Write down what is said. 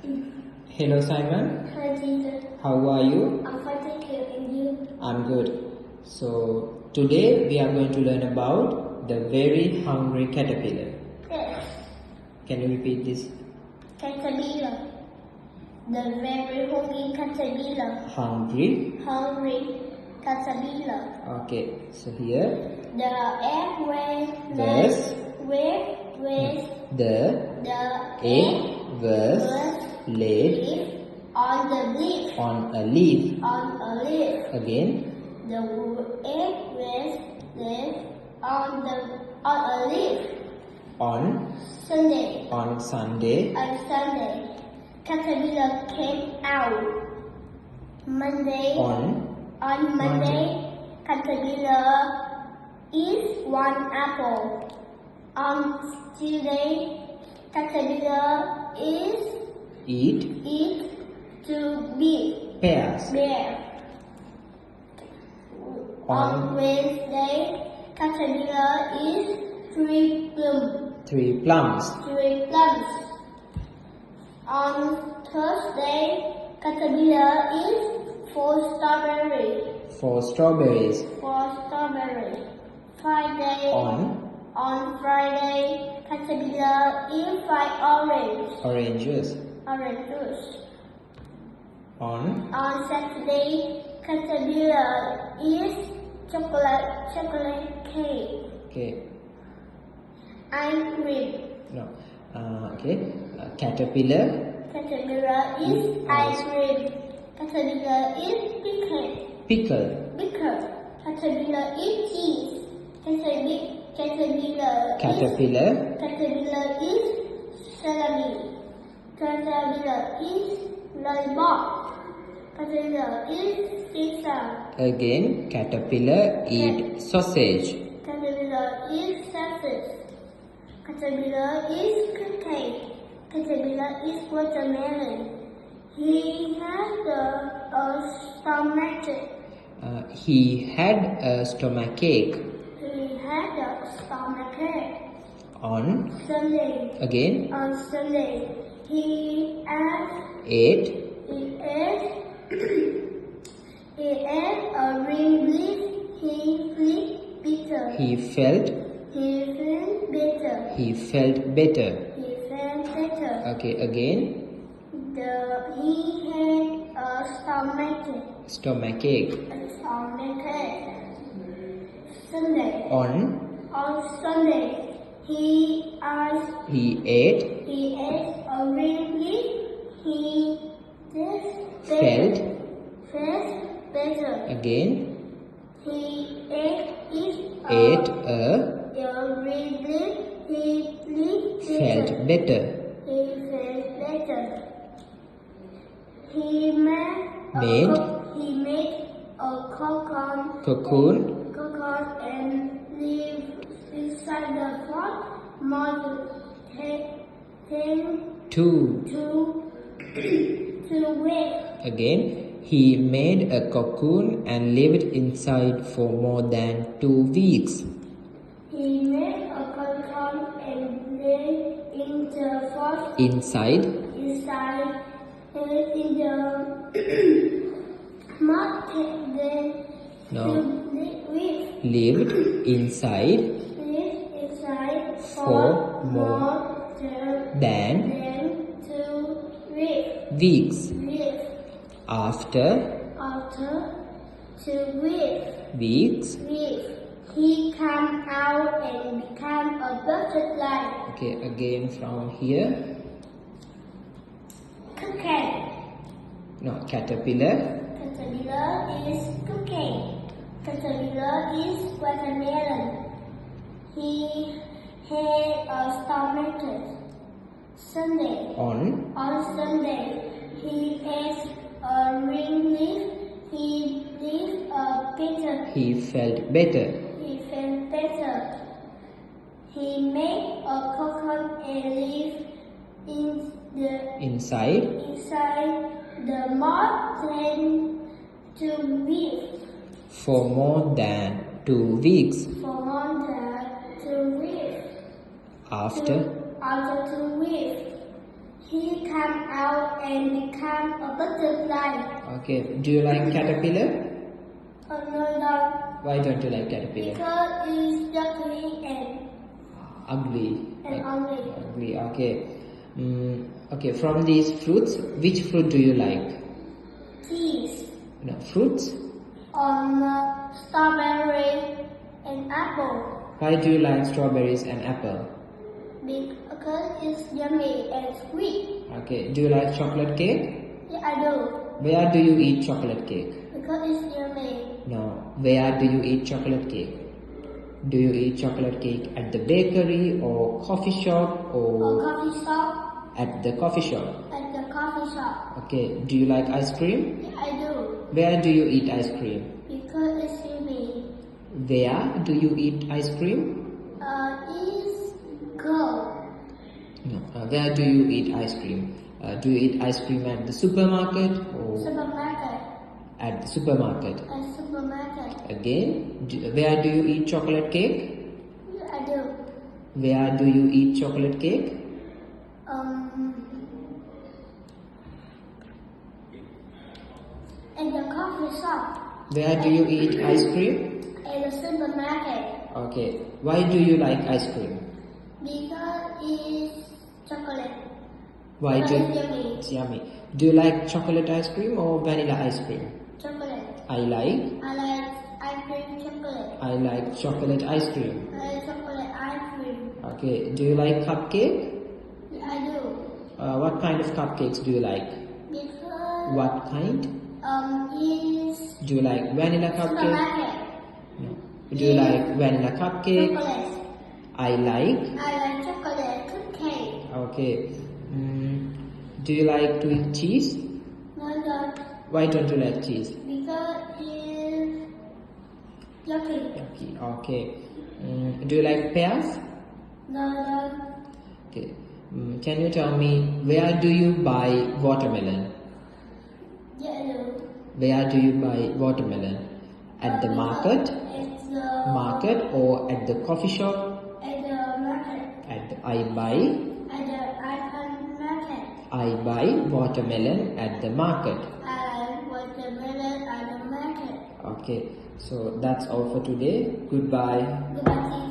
Hello Simon. Hi teacher. How are you? I'm fine, thank you. And you? I'm good. So today we are going to learn about the very hungry caterpillar. Yes. Can you repeat this? Caterpillar. The very hungry caterpillar. Hungry. Hungry caterpillar. Okay. So here The egg was the egg was laid on the leaf. on a leaf. On a leaf. Again. The egg was laid on a leaf. On Sunday. Sunday. On Sunday, caterpillar came out. Monday. On Monday, caterpillar eats one apple. On Tuesday, caterpillar eat two Pears. bear. On Wednesday, caterpillar eats three plums. 3 plums. On Thursday, caterpillar eats 4 strawberries. 4 strawberries. Friday. On Friday, caterpillar eats 5 Orange juice. On Saturday, caterpillar eats chocolate cake. Okay. Ice cream. No. Okay. Caterpillar. Caterpillar eats ice cream. Caterpillar eats Pickle. Caterpillar eats cheese. Caterpillar eats celery. Caterpillar eats lollipop. Caterpillar eats pizza. Again, caterpillar eat sausage. Caterpillar eats sausage. Caterpillar eats cake. Caterpillar eats watermelon. He has a stomachache. He had a stomachache. On Sunday. On Sunday, he ate a green leaf. He felt better. Okay, again. He had a stomachache. On Sunday, he ate a green leaf. He felt better. Again. He ate a green leaf. He felt better. He made a cocoon and lived inside the pot more than 2 weeks. Again, he made a cocoon and lived inside for more than 2 weeks. He made a cocoon and lived in the pot inside in the lived inside for more than 2 weeks. After 2 weeks, he came out and became a butterfly. Okay, again from here. Caterpillar. Caterpillar is cooking. Caterpillar is watermelon. He had a stomachache. Sunday. On Sunday, he ate a green leaf. He lived a better. He felt better. He made a cocoon and lived inside the more than 2 weeks. For more than 2 weeks. After 2 weeks, he came out and become a butterfly. Okay. Do you like caterpillar? Oh no, no. Why don't you like caterpillar? Because it's ugly and Ugly. ugly. Ugly. Okay. Okay. From these fruits, which fruit do you like? Cheese. No, fruits. Strawberry and apple. Why do you like strawberries and apple? Because it's yummy and sweet. Okay. Do you like chocolate cake? Yeah, I do. Where do you eat chocolate cake? Because it's yummy. No. Where do you eat chocolate cake? Do you eat chocolate cake at the bakery or coffee shop Or or coffee shop. at the coffee shop? At the coffee shop. Okay. Do you like ice cream? Yeah, I do. Where do you eat ice cream? Because it's yummy. Where do you eat ice cream? It's good. No. Where do you eat ice cream? Do you eat ice cream at the supermarket or Supermarket. at the supermarket? At supermarket. Again, where do you eat chocolate cake? Yeah, I do. Where do you eat chocolate cake? At the coffee shop. Where do you eat ice cream? At the supermarket. Okay. Why do you like ice cream? Because it's chocolate. Why do Because it's yummy. it's yummy? Do you like chocolate ice cream or vanilla ice cream? Chocolate. I like I like ice cream chocolate. chocolate ice cream. I like chocolate ice cream. Okay. Do you like cupcake? Yeah, I do. What kind of cupcakes do you like? Because What kind? it's Do you like vanilla cupcake? supermarket. No. Do you like vanilla cupcake? Chocolate. I like. I like chocolate cupcake. Okay. Do you like to eat cheese? No, no. Why don't you like cheese? Because it's yucky. Yucky. Okay. Do you like pears? No, no. Okay. Can you tell me where do you buy watermelon? Yeah, I do. Where do you buy watermelon? At the market? At the Or at the coffee shop? At the market. I buy At the icon market. I buy watermelon at the market. I like watermelon at the market. Okay. So that's all for today. Goodbye. Goodbye.